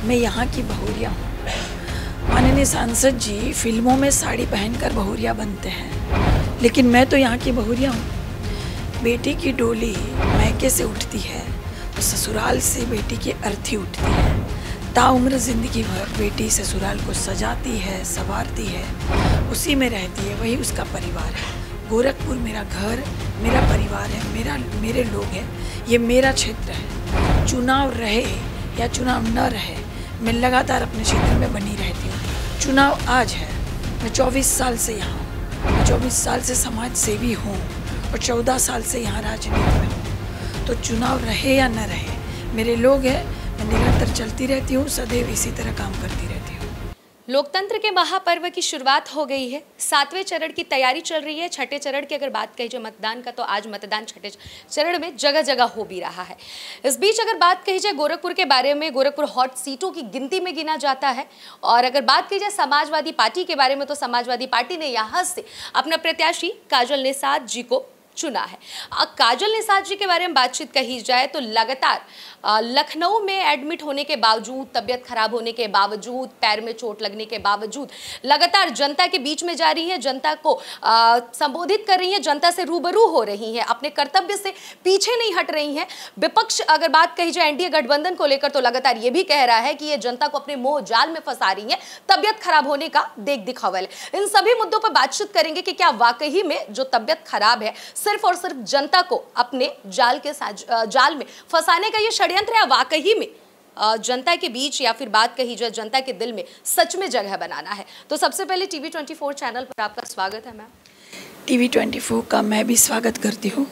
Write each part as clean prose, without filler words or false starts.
मैं यहाँ की बहुरिया हूँ। माननीय सांसद जी फिल्मों में साड़ी पहनकर बहुरिया बनते हैं, लेकिन मैं तो यहाँ की बहुरिया हूँ। बेटी की डोली मैके से उठती है तो ससुराल से बेटी की अर्थी उठती है। ताउम्र जिंदगी भर बेटी ससुराल को सजाती है, संवारती है, उसी में रहती है, वही उसका परिवार है। गोरखपुर मेरा घर, मेरा परिवार है, मेरे लोग हैं, ये मेरा क्षेत्र है। चुनाव रहे या चुनाव न रहे, मैं लगातार अपने क्षेत्र में बनी रहती हूँ। चुनाव आज है, मैं 24 साल से यहाँ हूँ, मैं 24 साल से समाज सेवी हूँ और 14 साल से यहाँ राजनीति में हूँ। तो चुनाव रहे या न रहे, मेरे लोग हैं, मैं निरंतर चलती रहती हूँ, सदैव इसी तरह काम करती रहती हूँ। लोकतंत्र के महापर्व की शुरुआत हो गई है। 7वें चरण की तैयारी चल रही है। छठे चरण की अगर बात कही जाए मतदान का, तो आज मतदान छठे चरण में जगह जगह हो भी रहा है। इस बीच अगर बात कही जाए गोरखपुर के बारे में, गोरखपुर हॉट सीटों की गिनती में गिना जाता है। और अगर बात की जाए समाजवादी पार्टी के बारे में, तो समाजवादी पार्टी ने यहाँ से अपना प्रत्याशी काजल निषाद जी को चुना है। काजल निषाद जी के बारे में बातचीत कही जाए तो लगातार लखनऊ में एडमिट होने के बावजूद, तबियत खराब होने के बावजूद, पैर में चोट लगने के बावजूद लगातार जनता के बीच में जा रही है, जनता को संबोधित कर रही है, जनता से रूबरू हो रही है, अपने कर्तव्य से पीछे नहीं हट रही हैं। विपक्ष अगर बात कही जाए एनडीए गठबंधन को लेकर, तो लगातार ये भी कह रहा है कि ये जनता को अपने मोह जाल में फंसा रही है, तबियत खराब होने का देख दिखावा है। इन सभी मुद्दों पर बातचीत करेंगे कि क्या वाकई में जो तबियत खराब है सिर्फ और सिर्फ जनता को अपने जाल में फंसाने का ये षड्यंत्र है, वाकई में जनता के बीच या फिर बात कही जाए जनता के दिल में सच में जगह बनाना है। तो सबसे पहले टीवी 24 चैनल पर आपका स्वागत है मैम। टीवी 24 का मैं भी स्वागत करती हूँ,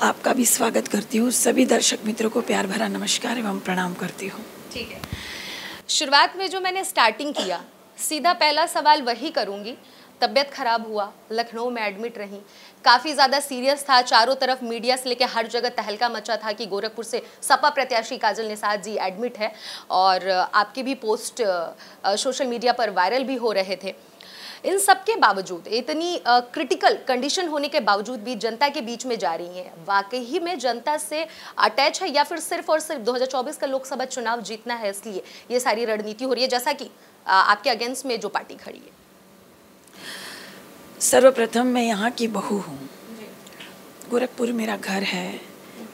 आपका भी स्वागत करती हूँ। सभी दर्शक मित्रों को प्यार भरा नमस्कार एवं प्रणाम करती हूँ। ठीक है, शुरुआत में जो मैंने स्टार्टिंग किया, सीधा पहला सवाल वही करूँगी। तबियत खराब हुआ, लखनऊ में एडमिट रही, काफ़ी ज़्यादा सीरियस था, चारों तरफ मीडिया से लेकर हर जगह तहलका मचा था कि गोरखपुर से सपा प्रत्याशी काजल निषाद जी एडमिट है। और आपके भी पोस्ट सोशल मीडिया पर वायरल भी हो रहे थे। इन सब के बावजूद, इतनी क्रिटिकल कंडीशन होने के बावजूद भी जनता के बीच में जा रही हैं। वाकई में जनता से अटैच है या फिर सिर्फ और सिर्फ 2024 का लोकसभा चुनाव जीतना है, इसलिए ये सारी रणनीति हो रही है, जैसा कि आपके अगेंस्ट में जो पार्टी खड़ी है? सर्वप्रथम मैं यहाँ की बहू हूँ। गोरखपुर मेरा घर है,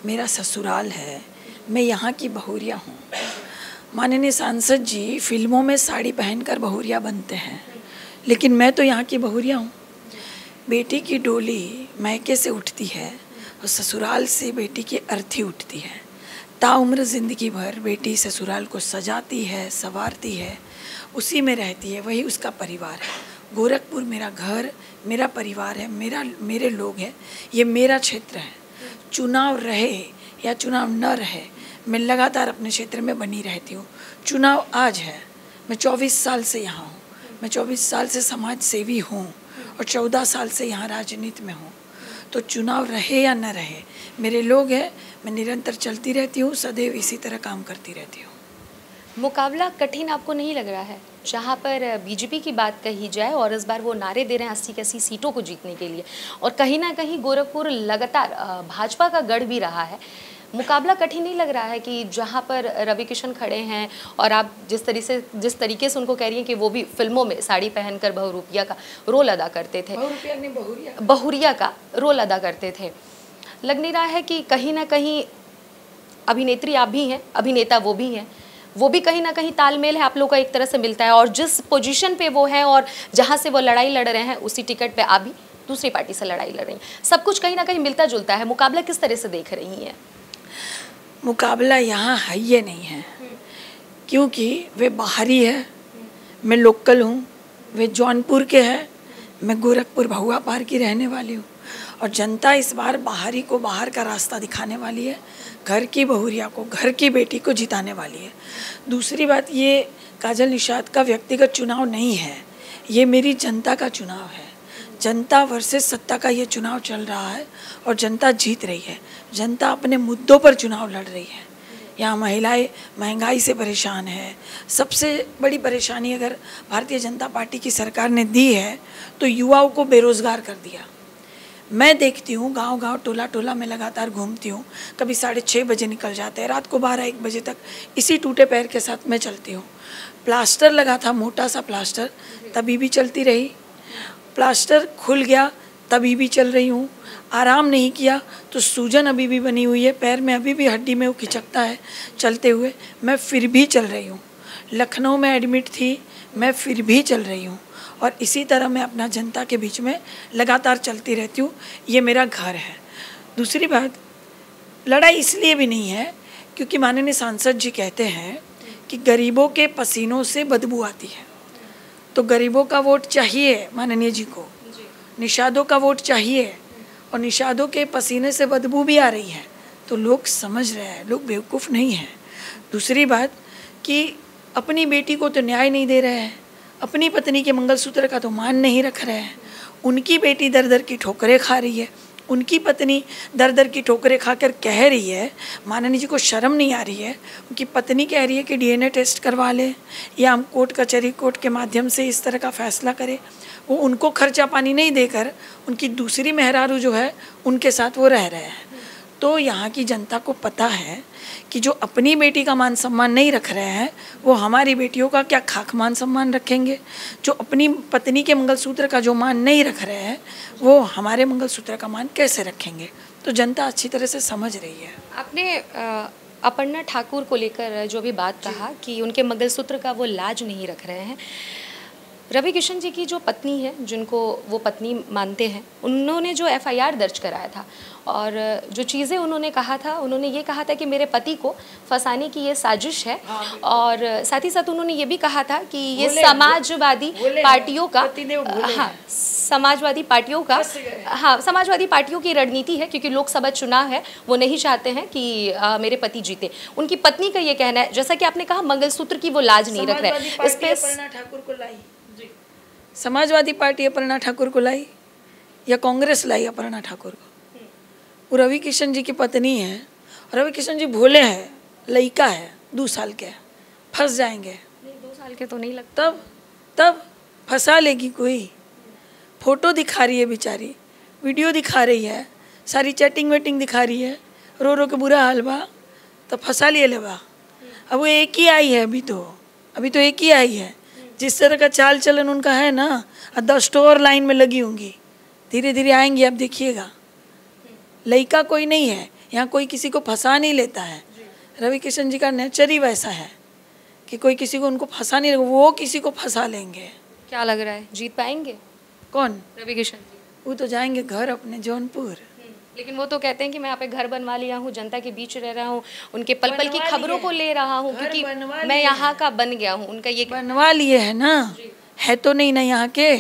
मेरा ससुराल है, मैं यहाँ की बहुरिया हूँ। माननीय सांसद जी फिल्मों में साड़ी पहनकर बहुरिया बनते हैं, लेकिन मैं तो यहाँ की बहुरिया हूँ। बेटी की डोली मैके से उठती है और ससुराल से बेटी की अर्थी उठती है। ताउम्र जिंदगी भर बेटी ससुराल को सजाती है, संवारती है, उसी में रहती है, वही उसका परिवार है। गोरखपुर मेरा घर, मेरा परिवार है, मेरे लोग हैं, ये मेरा क्षेत्र है। चुनाव रहे या चुनाव न रहे, मैं लगातार अपने क्षेत्र में बनी रहती हूँ। चुनाव आज है, मैं 24 साल से यहाँ हूँ, मैं 24 साल से समाज सेवी हूँ और 14 साल से यहाँ राजनीति में हूँ। तो चुनाव रहे या न रहे, मेरे लोग हैं, मैं निरंतर चलती रहती हूँ, सदैव इसी तरह काम करती रहती हूँ। मुकाबला कठिन आपको नहीं लग रहा है? जहाँ पर बीजेपी की बात कही जाए और इस बार वो नारे दे रहे हैं 80 की 80 सीटों को जीतने के लिए, और कहीं ना कहीं गोरखपुर लगातार भाजपा का गढ़ भी रहा है, मुकाबला कठिन नहीं लग रहा है कि जहाँ पर रवि किशन खड़े हैं और आप जिस तरीके से उनको कह रही हैं कि वो भी फिल्मों में साड़ी पहनकर बहुरूपिया का रोल अदा करते थे, बहुरिया का रोल अदा करते थे, लग नहीं रहा है कि कहीं ना कहीं अभिनेत्री आप भी हैं, अभिनेता वो भी हैं, वो भी कहीं ना कहीं तालमेल है आप लोगों का एक तरह से मिलता है, और जिस पोजीशन पे वो हैं और जहाँ से वो लड़ाई लड़ रहे हैं उसी टिकट पे आप भी दूसरी पार्टी से लड़ाई लड़ रही हैं, सब कुछ कहीं ना कहीं मिलता जुलता है। मुकाबला किस तरह से देख रही हैं? मुकाबला यहाँ है ये नहीं है, क्योंकि वे बाहरी है, मैं लोकल हूँ, वे जौनपुर के हैं, मैं गोरखपुर भहुआ पार की रहने वाली हूँ। और जनता इस बार बाहरी को बाहर का रास्ता दिखाने वाली है, घर की बहुरिया को, घर की बेटी को जिताने वाली है। दूसरी बात, ये काजल निषाद का व्यक्तिगत चुनाव नहीं है, ये मेरी जनता का चुनाव है। जनता वर्सेस सत्ता का ये चुनाव चल रहा है और जनता जीत रही है। जनता अपने मुद्दों पर चुनाव लड़ रही है। यहाँ महिलाएं महंगाई से परेशान है। सबसे बड़ी परेशानी अगर भारतीय जनता पार्टी की सरकार ने दी है तो युवाओं को बेरोज़गार कर दिया। मैं देखती हूँ गांव गांव टोला टोला में लगातार घूमती हूँ, कभी 6:30 बजे निकल जाते हैं, रात को 12-1 बजे तक इसी टूटे पैर के साथ मैं चलती हूँ। प्लास्टर लगा था, मोटा सा प्लास्टर, तभी भी चलती रही। प्लास्टर खुल गया तभी भी चल रही हूँ। आराम नहीं किया तो सूजन अभी भी बनी हुई है, पैर में अभी भी हड्डी में वो खिचकता है चलते हुए, मैं फिर भी चल रही हूँ। लखनऊ में एडमिट थी, मैं फिर भी चल रही हूँ। और इसी तरह मैं अपना जनता के बीच में लगातार चलती रहती हूँ। ये मेरा घर है। दूसरी बात, लड़ाई इसलिए भी नहीं है क्योंकि माननीय सांसद जी कहते हैं कि गरीबों के पसीनों से बदबू आती है, तो गरीबों का वोट चाहिए माननीय जी को, निषादों का वोट चाहिए, और निषादों के पसीने से बदबू भी आ रही है, तो लोग समझ रहे हैं, लोग बेवकूफ़ नहीं हैं। दूसरी बात कि अपनी बेटी को तो न्याय नहीं दे रहे हैं, अपनी पत्नी के मंगलसूत्र का तो मान नहीं रख रहे हैं। उनकी बेटी दर दर की ठोकरें खा रही है, उनकी पत्नी दर दर की ठोकरें खाकर कह रही है, माननीय जी को शर्म नहीं आ रही है। उनकी पत्नी कह रही है कि डीएनए टेस्ट करवा ले या हम कोर्ट कचहरी कोर्ट के माध्यम से इस तरह का फैसला करें। वो उनको खर्चा पानी नहीं देकर उनकी दूसरी मेहरारू जो है उनके साथ वो रह रहे हैं। तो यहाँ की जनता को पता है कि जो अपनी बेटी का मान सम्मान नहीं रख रहे हैं वो हमारी बेटियों का क्या खाक मान सम्मान रखेंगे। जो अपनी पत्नी के मंगलसूत्र का जो मान नहीं रख रहे हैं वो हमारे मंगलसूत्र का मान कैसे रखेंगे। तो जनता अच्छी तरह से समझ रही है। आपने अपर्णा ठाकुर को लेकर जो भी बात कहा कि उनके मंगलसूत्र का वो लाज नहीं रख रहे हैं, रवि किशन जी की जो पत्नी है, जिनको वो पत्नी मानते हैं, उन्होंने जो एफआईआर दर्ज कराया था और जो चीज़ें उन्होंने कहा था, उन्होंने ये कहा था कि मेरे पति को फंसाने की ये साजिश है। और साथ ही साथ उन्होंने ये भी कहा था कि ये समाजवादी पार्टियों का, हाँ, समाजवादी पार्टियों का, हाँ, समाजवादी पार्टियों की रणनीति है, क्योंकि लोकसभा चुनाव है, वो नहीं चाहते हैं कि मेरे पति जीते। उनकी पत्नी का ये कहना है, जैसा कि आपने कहा मंगलसूत्र की वो लाज नहीं रख रहे। इस पे ठाकुर को लाई, समाजवादी पार्टी अपर्णा ठाकुर को लाई या कांग्रेस लाई अपर्णा ठाकुर को? वो रवि किशन जी की पत्नी है। रवि किशन जी भोले हैं, लड़का है, 2 साल के, फंस जाएंगे। नहीं, 2 साल के तो नहीं लगता। तब फंसा लेगी कोई। फोटो दिखा रही है बेचारी, वीडियो दिखा रही है, सारी चैटिंग वेटिंग दिखा रही है, रो रो के बुरा हाल बा, तो फंसा लिए लेवा। अब वो एक ही आई है, अभी तो एक ही आई है। जिस तरह का चाल चलन उनका है ना, 10 और लाइन में लगी होंगी, धीरे धीरे आएंगी, आप देखिएगा। लड़का कोई नहीं है यहाँ, कोई किसी को फंसा नहीं लेता है। रवि किशन जी का नेचर ही वैसा है कि कोई किसी को उनको फंसा नहीं, वो किसी को फंसा लेंगे। क्या लग रहा है, जीत पाएंगे? कौन? रवि किशन जी। वो तो जाएंगे घर अपने जौनपुर। लेकिन वो तो कहते हैं कि मैं यहाँ पे घर बनवा लिया हूँ, जनता के बीच रह रहा हूँ, उनके पल पल की खबरों को ले रहा हूँ, क्योंकि मैं यहाँ का बन गया हूँ। उनका ये बनवा लिए है ना, है तो नहीं ना यहाँ के,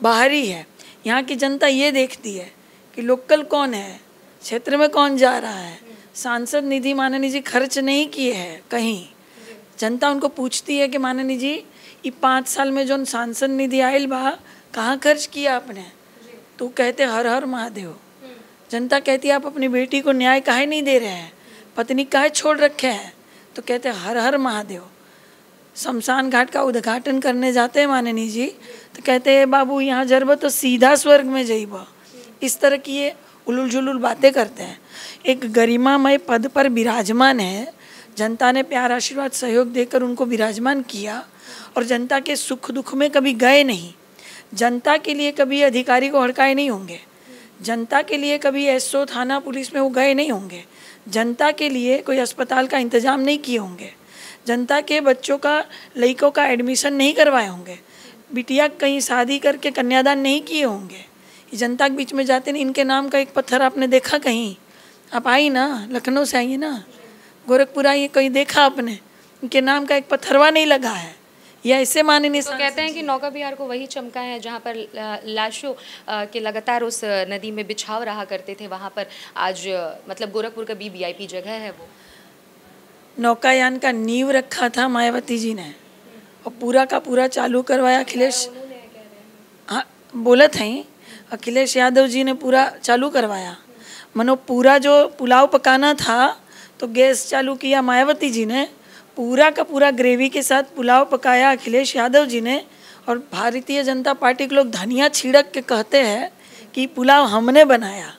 बाहर ही है। यहाँ की जनता ये देखती है कि लोकल कौन है, क्षेत्र में कौन जा रहा है। सांसद निधि माननीय जी खर्च नहीं किए हैं कहीं। जनता उनको पूछती है कि माननीय जी ये 5 साल में जो सांसद निधि आयल बा कहाँ खर्च किया आपने? तो कहते हर हर महादेव। जनता कहती है आप अपनी बेटी को न्याय काहे नहीं दे रहे हैं, पत्नी काहे छोड़ रखे हैं? तो कहते हर हर महादेव। शमशान घाट का उद्घाटन करने जाते हैं माननीय जी, तो कहते हैं बाबू यहाँ जरब तो सीधा स्वर्ग में जाइबा। इस तरह की ये उलुल जुलुल बातें करते हैं। एक गरिमामय पद पर विराजमान है, जनता ने प्यार आशीर्वाद सहयोग देकर उनको विराजमान किया, और जनता के सुख दुख में कभी गए नहीं। जनता के लिए कभी अधिकारी को हड़काए नहीं होंगे, जनता के लिए कभी एसओ थाना पुलिस में वो गए नहीं होंगे, जनता के लिए कोई अस्पताल का इंतजाम नहीं किए होंगे, जनता के बच्चों का लड़कों का एडमिशन नहीं करवाए होंगे, बिटिया कहीं शादी करके कन्यादान नहीं किए होंगे। जनता के बीच में जाते नहीं। इनके नाम का एक पत्थर आपने देखा कहीं? आप आई ना, लखनऊ से आई ना, गोरखपुर आई, कहीं देखा आपने? इनके नाम का एक पत्थरवा नहीं लगा है। या ऐसे माननीय तो कहते हैं कि नौका बिहार को वही चमका है जहाँ पर लाशों के लगातार उस नदी में बिछाव रहा करते थे, वहाँ पर आज मतलब गोरखपुर का वीवीआईपी जगह है। वो नौकायान का नींव रखा था मायावती जी ने, और पूरा का पूरा चालू करवाया अखिलेश। हाँ, बोला था ही, अखिलेश यादव जी ने पूरा चालू करवाया। मनो पूरा जो पुलाव पकाना था तो गैस चालू किया मायावती जी ने, पूरा का पूरा ग्रेवी के साथ पुलाव पकाया अखिलेश यादव जी ने। और भारतीय जनता पार्टी के लोग धनिया छिड़क के कहते हैं कि पुलाव हमने बनाया।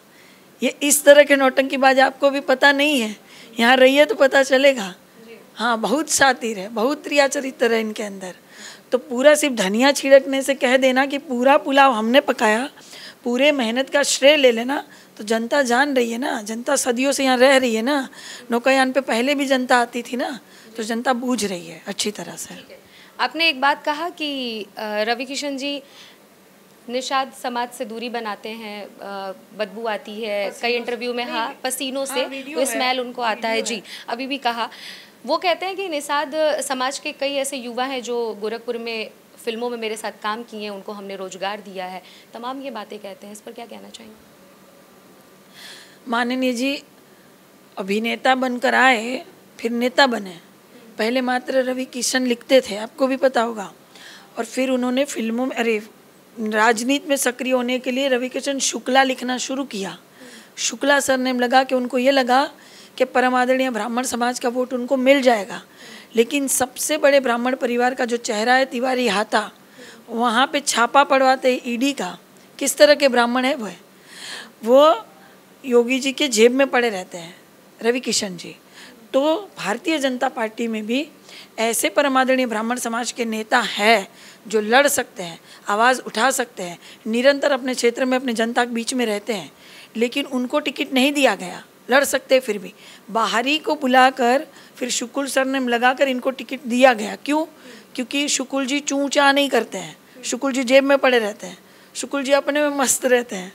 ये इस तरह के नौटंकीबाज आपको भी पता नहीं है, यहाँ रहिए तो पता चलेगा। हाँ, बहुत शातिर है, बहुत प्रिया चरित्र है इनके अंदर। तो पूरा सिर्फ धनिया छिड़कने से कह देना कि पूरा पुलाव हमने पकाया, पूरे मेहनत का श्रेय ले लेना, तो जनता जान रही है ना, जनता सदियों से यहाँ रह रही है ना, नौकायान पे पहले भी जनता आती थी ना, तो जनता बूझ रही है अच्छी तरह से। आपने एक बात कहा कि रवि किशन जी निषाद समाज से दूरी बनाते हैं, बदबू आती है कई इंटरव्यू में, हाँ पसीनों से स्मेल उनको आता है जी, अभी भी कहा। वो कहते हैं कि निषाद समाज के कई ऐसे युवा हैं जो गोरखपुर में फिल्मों में मेरे साथ काम किए हैं, उनको हमने रोजगार दिया है, तमाम ये बातें कहते हैं, इस पर क्या कहना चाहेंगे? माननीय जी अभिनेता बनकर आए फिर नेता बने। पहले मात्र रवि किशन लिखते थे, आपको भी पता होगा, और फिर उन्होंने फिल्मों में, अरे राजनीति में सक्रिय होने के लिए रवि किशन शुक्ला लिखना शुरू किया। शुक्ला सरनेम लगा कि उनको ये लगा कि परमादरणीय ब्राह्मण समाज का वोट उनको मिल जाएगा। लेकिन सबसे बड़े ब्राह्मण परिवार का जो चेहरा है तिवारी हाथा, वहाँ पे छापा पड़वाते ईडी का, किस तरह के ब्राह्मण है वो योगी जी के जेब में पड़े रहते हैं रवि किशन जी। तो भारतीय जनता पार्टी में भी ऐसे परमादरणीय ब्राह्मण समाज के नेता हैं जो लड़ सकते हैं, आवाज़ उठा सकते हैं, निरंतर अपने क्षेत्र में अपने जनता के बीच में रहते हैं, लेकिन उनको टिकट नहीं दिया गया। लड़ सकते फिर भी बाहरी को बुलाकर फिर शुक्ल सरनेम लगाकर इनको टिकट दिया गया। क्यों? क्योंकि शुक्ल जी चूँ चाँ नहीं करते हैं, शुक्ल जी जेब में पड़े रहते हैं, शुक्ल जी अपने में मस्त रहते हैं,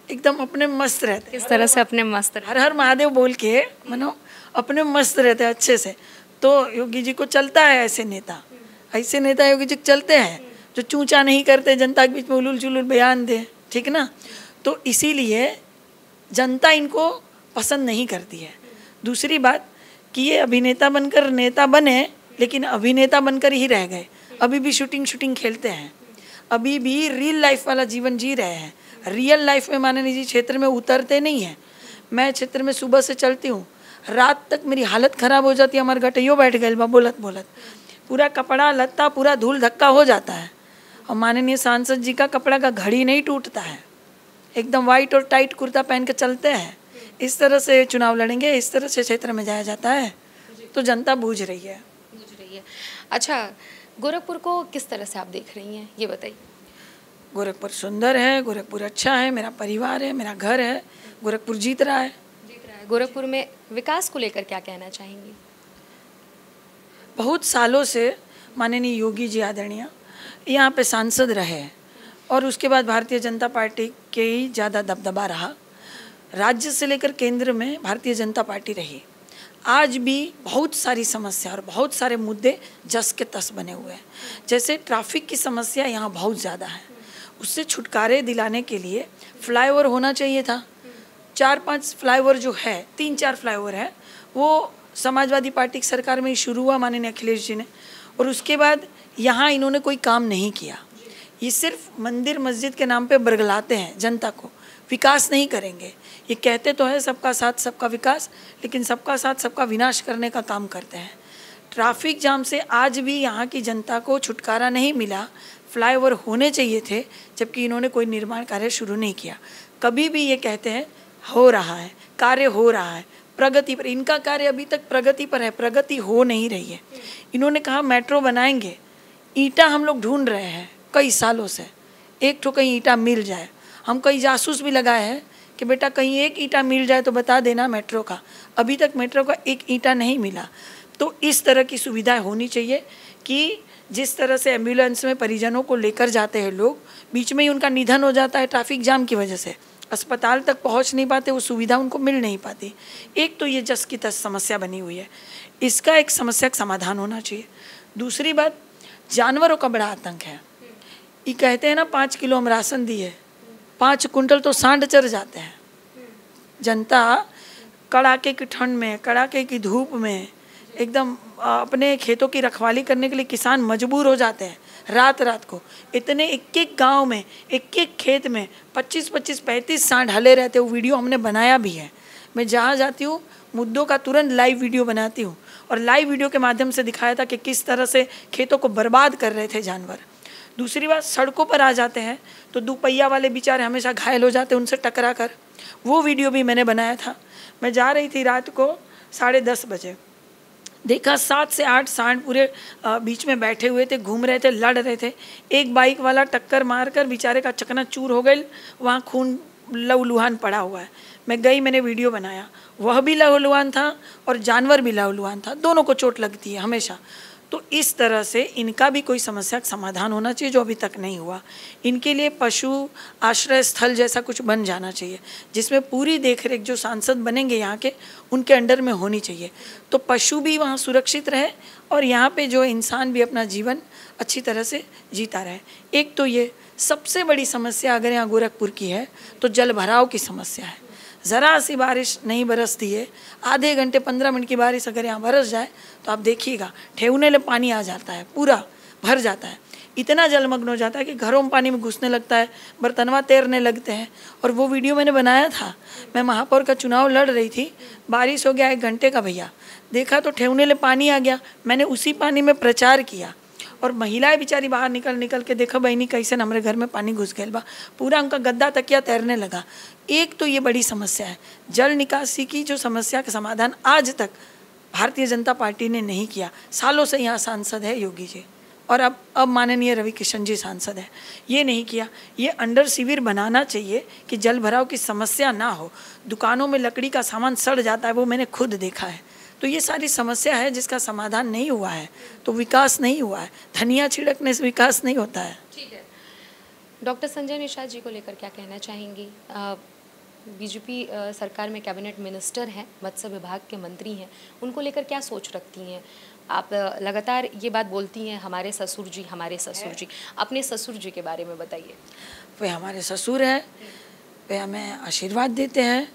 एकदम अपने में मस्त रहते हैं। किस तरह से अपने मस्त? हर हर महादेव बोल के मनो अपने मस्त रहते हैं अच्छे से। तो योगी जी को चलता है ऐसे नेता, ऐसे नेता योगी जी चलते हैं जो चूचा नहीं करते, जनता के बीच में उलूल चुलूल बयान दे, ठीक ना। तो इसीलिए जनता इनको पसंद नहीं करती है। दूसरी बात कि ये अभिनेता बनकर नेता बने, लेकिन अभिनेता बनकर ही रह गए। अभी भी शूटिंग खेलते हैं, अभी भी रियल लाइफ वाला जीवन जी रहे हैं। रियल लाइफ में माननीय जी क्षेत्र में उतरते नहीं हैं। मैं क्षेत्र में सुबह से चलती हूँ, रात तक मेरी हालत ख़राब हो जाती है। हमारे गटैयो बैठ गए बोलत बोलत, पूरा कपड़ा लत्ता पूरा धूल धक्का हो जाता है। और माननीय सांसद जी का कपड़ा का घड़ी नहीं टूटता है, एकदम वाइट और टाइट कुर्ता पहन के चलते हैं। इस तरह से चुनाव लड़ेंगे, इस तरह से क्षेत्र में जाया जाता है, तो जनता बूझ रही है। अच्छा, गोरखपुर को किस तरह से आप देख रही हैं, ये बताइए। गोरखपुर सुंदर है, गोरखपुर अच्छा है, मेरा परिवार है, मेरा घर है, गोरखपुर जीत रहा है। गोरखपुर में विकास को लेकर क्या कहना चाहेंगी? बहुत सालों से माननीय योगी जी आदरणीय यहाँ पे सांसद रहे, और उसके बाद भारतीय जनता पार्टी के ही ज़्यादा दबदबा रहा। राज्य से लेकर केंद्र में भारतीय जनता पार्टी रही। आज भी बहुत सारी समस्या और बहुत सारे मुद्दे जस के तस बने हुए हैं। जैसे ट्रैफिक की समस्या यहाँ बहुत ज़्यादा है, उससे छुटकारे दिलाने के लिए फ्लाईओवर होना चाहिए था। 4-5 फ्लाईओवर जो है, 3-4 फ्लाईओवर है, वो समाजवादी पार्टी की सरकार में ही शुरू हुआ माननीय अखिलेश जी ने, और उसके बाद यहाँ इन्होंने कोई काम नहीं किया। ये सिर्फ मंदिर मस्जिद के नाम पे बरगलाते हैं जनता को, विकास नहीं करेंगे। ये कहते तो है सबका साथ सबका विकास, लेकिन सबका साथ सबका विनाश करने का काम करते हैं। ट्रैफिक जाम से आज भी यहाँ की जनता को छुटकारा नहीं मिला। फ्लाईओवर होने चाहिए थे, जबकि इन्होंने कोई निर्माण कार्य शुरू नहीं किया। कभी भी ये कहते हैं हो रहा है, कार्य हो रहा है, प्रगति पर, इनका कार्य अभी तक प्रगति पर है, प्रगति हो नहीं रही है। इन्होंने कहा मेट्रो बनाएंगे, ईंटा हम लोग ढूंढ रहे हैं कई सालों से, एक ठो कहीं ईंटा मिल जाए। हम कई जासूस भी लगाए हैं कि बेटा कहीं एक ईंटा मिल जाए तो बता देना मेट्रो का। अभी तक मेट्रो का एक ईंटा नहीं मिला। तो इस तरह की सुविधाएं होनी चाहिए कि जिस तरह से एम्बुलेंस में परिजनों को लेकर जाते हैं लोग, बीच में ही उनका निधन हो जाता है ट्रैफिक जाम की वजह से, अस्पताल तक पहुंच नहीं पाते, वो सुविधा उनको मिल नहीं पाती। एक तो ये जस की तस समस्या बनी हुई है, इसका एक समस्या का समाधान होना चाहिए। दूसरी बात, जानवरों का बड़ा आतंक है। ये कहते हैं ना 5 किलो हम राशन दिए, 5 कुंटल तो सांड चर जाते हैं। जनता कड़ाके की ठंड में, कड़ाके की धूप में, एकदम अपने खेतों की रखवाली करने के लिए किसान मजबूर हो जाते हैं रात रात को। इतने एक एक गांव में, एक एक खेत में 25-25, 35 सांड हले रहते। वो वीडियो हमने बनाया भी है। मैं जहाँ जाती हूँ मुद्दों का तुरंत लाइव वीडियो बनाती हूँ, और लाइव वीडियो के माध्यम से दिखाया था कि किस तरह से खेतों को बर्बाद कर रहे थे जानवर। दूसरी बात, सड़कों पर आ जाते हैं तो दुपहिया वाले बेचारे हमेशा घायल हो जाते हैं उनसे टकरा कर। वो वीडियो भी मैंने बनाया था। मैं जा रही थी रात को 10:30 बजे, देखा 7 से 8 सांड पूरे बीच में बैठे हुए थे, घूम रहे थे, लड़ रहे थे। एक बाइक वाला टक्कर मारकर बेचारे का चकनाचूर हो गई, वहाँ खून लहूलुहान पड़ा हुआ है। मैं गई, मैंने वीडियो बनाया, वह भी लहूलुहान था और जानवर भी लहूलुहान था, दोनों को चोट लगती है हमेशा। तो इस तरह से इनका भी कोई समस्या का समाधान होना चाहिए जो अभी तक नहीं हुआ। इनके लिए पशु आश्रय स्थल जैसा कुछ बन जाना चाहिए, जिसमें पूरी देखरेख जो सांसद बनेंगे यहाँ के, उनके अंडर में होनी चाहिए, तो पशु भी वहाँ सुरक्षित रहे और यहाँ पे जो इंसान भी अपना जीवन अच्छी तरह से जीता रहे। एक तो ये सबसे बड़ी समस्या अगर यहाँ गोरखपुर की है तो जल भराव की समस्या है। ज़रा सी बारिश नहीं बरसती है, आधे घंटे 15 मिनट की बारिश अगर यहाँ बरस जाए तो आप देखिएगा ठेवने ले पानी आ जाता है, पूरा भर जाता है, इतना जलमग्न हो जाता है कि घरों में पानी में घुसने लगता है, बर्तनवा तैरने लगते हैं। और वो वीडियो मैंने बनाया था, मैं महापौर का चुनाव लड़ रही थी, बारिश हो गया 1 घंटे का भैया, देखा तो ठेवने ले पानी आ गया, मैंने उसी पानी में प्रचार किया और महिलाएं बेचारी बाहर निकल के देखा बहनी कैसे हमारे घर में पानी घुस गया बा, पूरा उनका गद्दा तकिया तैरने लगा। एक तो ये बड़ी समस्या है, जल निकासी की जो समस्या का समाधान आज तक भारतीय जनता पार्टी ने नहीं किया। सालों से यहाँ सांसद है योगी जी और अब माननीय रवि किशन जी सांसद है, ये नहीं किया। ये अंडर शिविर बनाना चाहिए कि जल भराव की समस्या ना हो। दुकानों में लकड़ी का सामान सड़ जाता है, वो मैंने खुद देखा है। तो ये सारी समस्या है जिसका समाधान नहीं हुआ है, तो विकास नहीं हुआ है। धनिया छिड़कने से विकास नहीं होता है। ठीक है, डॉक्टर संजय निषाद जी को लेकर क्या कहना चाहेंगी? बीजेपी सरकार में कैबिनेट मिनिस्टर हैं, मत्स्य विभाग के मंत्री हैं, उनको लेकर क्या सोच रखती हैं आप? लगातार ये बात बोलती हैं हमारे ससुर जी, हमारे ससुर जी। अपने ससुर जी के बारे में बताइए। वे हमारे ससुर हैं, वे हमें आशीर्वाद देते हैं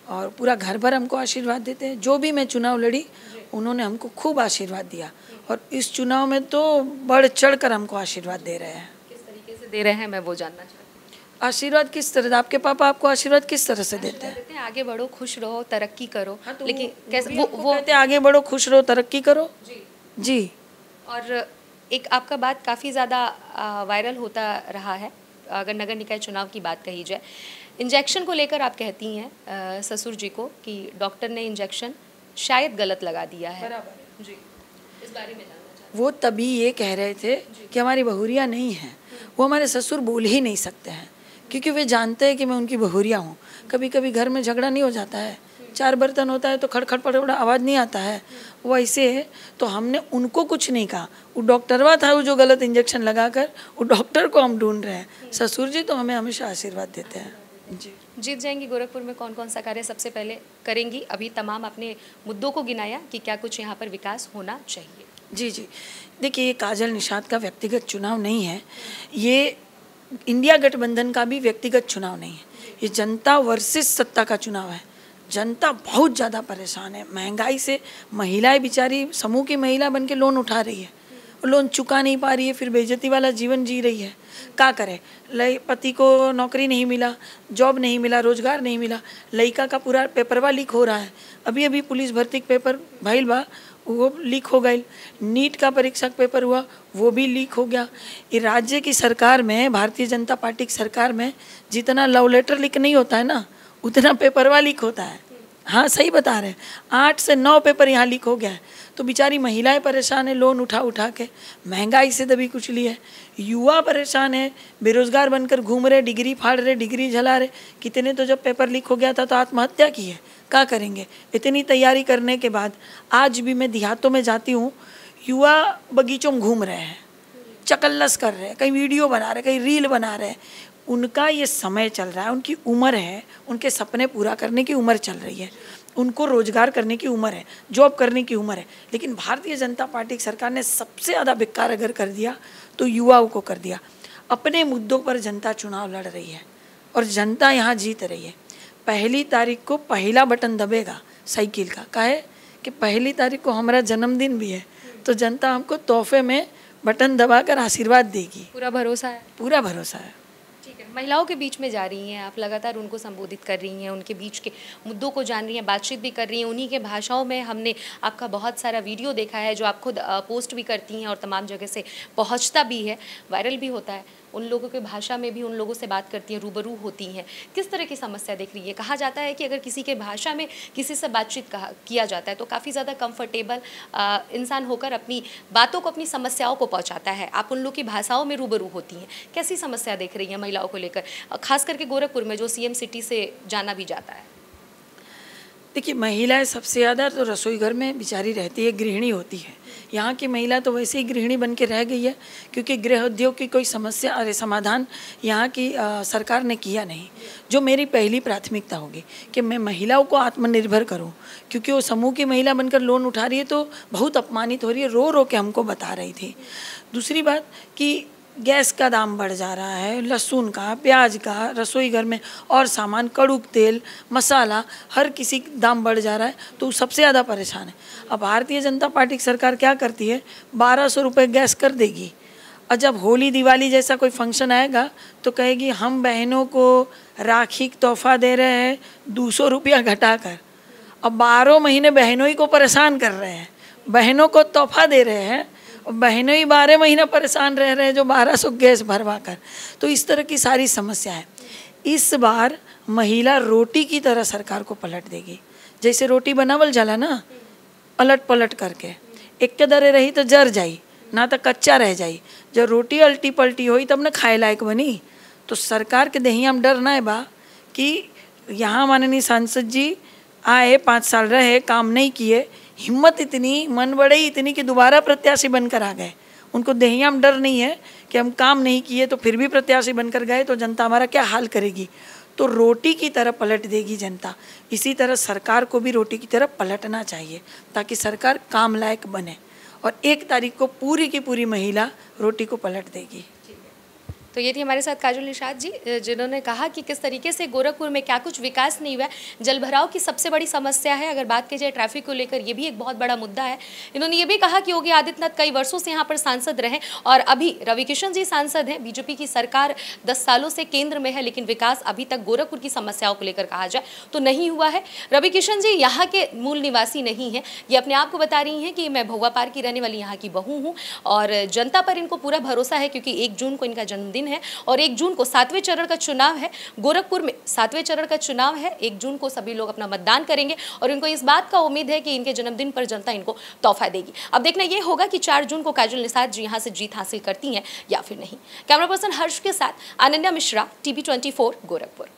और पूरा घर भर हमको आशीर्वाद देते हैं। जो भी मैं चुनाव लड़ी उन्होंने हमको खूब आशीर्वाद दिया और इस चुनाव में तो बढ़ चढ़ कर हमको आशीर्वाद दे रहे हैं। किस तरीके से दे रहे हैं मैं वो जानना चाहती हूँ। आशीर्वाद किस तरह? आपके पापा आपको आशीर्वाद किस तरह से देते हैं? आगे बढ़ो, खुश रहो, तरक्की करो। हाँ, तो लेकिन कैसे वो कहते हैं आगे बढ़ो, खुश रहो, तरक्की करो। जी। और एक आपका बात काफ़ी ज़्यादा वायरल होता रहा है, अगर नगर निकाय चुनाव की बात कही जाए, इंजेक्शन को लेकर आप कहती हैं ससुर जी को कि डॉक्टर ने इंजेक्शन शायद गलत लगा दिया है। बराबर जी। इस बारे में जानना चाहते वो तभी ये कह रहे थे कि हमारी बहुरिया नहीं है। वो हमारे ससुर बोल ही नहीं सकते हैं क्योंकि वे जानते हैं कि मैं उनकी बहुरिया हूँ। कभी कभी घर में झगड़ा नहीं हो जाता है, 4 बर्तन होता है तो खड़खड़ पड़पड़ा आवाज़ नहीं आता है, वो ऐसे है। तो हमने उनको कुछ नहीं कहा, वो डॉक्टरवा था वो जो गलत इंजेक्शन लगाकर, वो डॉक्टर को हम ढूंढ रहे हैं। ससुर जी तो हमें हमेशा आशीर्वाद देते हैं। जी। जीत जाएंगी गोरखपुर में कौन कौन सा कार्य सबसे पहले करेंगी? अभी तमाम अपने मुद्दों को गिनाया कि क्या कुछ यहाँ पर विकास होना चाहिए। जी जी, देखिए ये काजल निषाद का व्यक्तिगत चुनाव नहीं है, ये इंडिया गठबंधन का भी व्यक्तिगत चुनाव नहीं है, ये जनता वर्सेस सत्ता का चुनाव है। जनता बहुत ज़्यादा परेशान है, महंगाई से महिलाएं बेचारी समूह की महिला बन के लोन उठा रही है, लोन चुका नहीं पा रही है, फिर बेइज्जती वाला जीवन जी रही है। क्या करे? पति को नौकरी नहीं मिला, जॉब नहीं मिला, रोजगार नहीं मिला, लड़का का पूरा पेपरवा लीक हो रहा है। अभी अभी पुलिस भर्ती का पेपर भइल बा, वो लीक हो गई। नीट का परीक्षा का पेपर हुआ, वो भी लीक हो गया। ये राज्य की सरकार में, भारतीय जनता पार्टी की सरकार में जितना लव लेटर लीक नहीं होता है ना, उतना पेपरवा लीक होता है। हाँ सही बता रहे हैं, 8 से 9 पेपर यहाँ लीक हो गया है। तो बेचारी महिलाएं परेशान है, लोन उठा उठा के, महंगाई से दबी कुचली है। युवा परेशान है, बेरोजगार बनकर घूम रहे, डिग्री फाड़ रहे, डिग्री झला रहे। कितने तो जब पेपर लीक हो गया था तो आत्महत्या की है। क्या करेंगे? इतनी तैयारी करने के बाद आज भी मैं देहातों में जाती हूँ, युवा बगीचों में घूम रहे हैं, चकल्लस कर रहे हैं, कहीं वीडियो बना रहे, कहीं रील बना रहे हैं। उनका ये समय चल रहा है, उनकी उम्र है, उनके सपने पूरा करने की उम्र चल रही है, उनको रोजगार करने की उम्र है, जॉब करने की उम्र है। लेकिन भारतीय जनता पार्टी की सरकार ने सबसे ज़्यादा बेकार अगर कर दिया तो युवाओं को कर दिया। अपने मुद्दों पर जनता चुनाव लड़ रही है और जनता यहाँ जीत रही है। 1 तारीख को पहला बटन दबेगा साइकिल का, काहे कि 1 तारीख को हमारा जन्मदिन भी है, तो जनता हमको तोहफे में बटन दबाकर आशीर्वाद देगी। पूरा भरोसा है? पूरा भरोसा है। ठीक है। महिलाओं के बीच में जा रही हैं आप, लगातार उनको संबोधित कर रही हैं, उनके बीच के मुद्दों को जान रही हैं, बातचीत भी कर रही हैं, उन्हीं के भाषाओं में हमने आपका बहुत सारा वीडियो देखा है जो आप खुद पोस्ट भी करती हैं और तमाम जगह से पहुंचता भी है, वायरल भी होता है। उन लोगों के भाषा में भी उन लोगों से बात करती हैं, रूबरू होती हैं। किस तरह की समस्या देख रही है? कहा जाता है कि अगर किसी के भाषा में किसी से बातचीत किया जाता है तो काफ़ी ज़्यादा कंफर्टेबल इंसान होकर अपनी बातों को, अपनी समस्याओं को पहुंचाता है। आप उन लोग की भाषाओं में रूबरू होती हैं, कैसी समस्या देख रही हैं महिलाओं को लेकर, खास करके गोरखपुर में जो सीएम सिटी से जाना भी जाता है? देखिए, महिलाएं सबसे ज़्यादा तो रसोई घर में बेचारी रहती है, गृहिणी होती है। यहाँ की महिला तो वैसे ही गृहिणी बन के रह गई है, क्योंकि गृह उद्योग की कोई समस्या अरे समाधान यहाँ की सरकार ने किया नहीं। जो मेरी पहली प्राथमिकता होगी कि मैं महिलाओं को आत्मनिर्भर करूँ, क्योंकि वो समूह की महिला बनकर लोन उठा रही है तो बहुत अपमानित हो रही है, रो रो के हमको बता रही थी। दूसरी बात कि गैस का दाम बढ़ जा रहा है, लहसुन का, प्याज का, रसोई घर में और सामान, कड़ूक तेल, मसाला, हर किसी दाम बढ़ जा रहा है, तो सबसे ज़्यादा परेशान है। अब भारतीय जनता पार्टी की सरकार क्या करती है, 1200 रुपये गैस कर देगी, और जब होली दिवाली जैसा कोई फंक्शन आएगा तो कहेगी हम बहनों को राखी तोहफा दे रहे हैं 200 रुपया घटाकर। अब 12 महीने बहनों ही को परेशान कर रहे हैं, बहनों को तोहफा दे रहे हैं, बहनों ही 12 महीना परेशान रह रहे हैं जो 1200 गैस भरवा कर। तो इस तरह की सारी समस्या है। इस बार महिला रोटी की तरह सरकार को पलट देगी, जैसे रोटी बनावल जाला ना, अलट पलट करके एक के दरे रही तो जर जाई, ना तो कच्चा रह जाई। जब रोटी अल्टी पलटी हुई तब न खाए लायक बनी। तो सरकार के देहिया में डर ना है बा कि यहाँ माननीय सांसद जी आए, 5 साल रहे, काम नहीं किए, हिम्मत इतनी, मन बढ़ई इतनी कि दोबारा प्रत्याशी बनकर आ गए। उनको देहिया में डर नहीं है कि हम काम नहीं किए तो फिर भी प्रत्याशी बनकर गए तो जनता हमारा क्या हाल करेगी। तो रोटी की तरह पलट देगी जनता। इसी तरह सरकार को भी रोटी की तरह पलटना चाहिए ताकि सरकार काम लायक बने, और 1 तारीख को पूरी की पूरी महिला रोटी को पलट देगी। तो ये थी हमारे साथ काजल निषाद जी, जिन्होंने कहा कि किस तरीके से गोरखपुर में क्या कुछ विकास नहीं हुआ है। जलभराव की सबसे बड़ी समस्या है। अगर बात की जाए ट्रैफिक को लेकर, ये भी एक बहुत बड़ा मुद्दा है। इन्होंने ये भी कहा कि योगी आदित्यनाथ कई वर्षों से यहाँ पर सांसद रहे और अभी रविकिशन जी सांसद हैं। बीजेपी की सरकार 10 सालों से केंद्र में है, लेकिन विकास अभी तक गोरखपुर की समस्याओं को लेकर कहा जाए तो नहीं हुआ है। रविकिशन जी यहाँ के मूल निवासी नहीं है, ये अपने आप को बता रही हैं कि मैं भौवा पार की रहने वाली यहाँ की बहू हूँ और जनता पर इनको पूरा भरोसा है, क्योंकि 1 जून को इनका जन्मदिन है और 1 जून को 7वें चरण का चुनाव है। गोरखपुर में 7वें चरण का चुनाव है। 1 जून को सभी लोग अपना मतदान करेंगे और इनको इस बात का उम्मीद है कि इनके जन्मदिन पर जनता इनको तोहफा देगी। अब देखना ये होगा कि 4 जून को काजल निषाद जी यहाँ से जीत हासिल करती हैं या फिर नहीं। कैमरा पर्सन हर्ष के साथ अनन्या मिश्रा, TV24 गोरखपुर।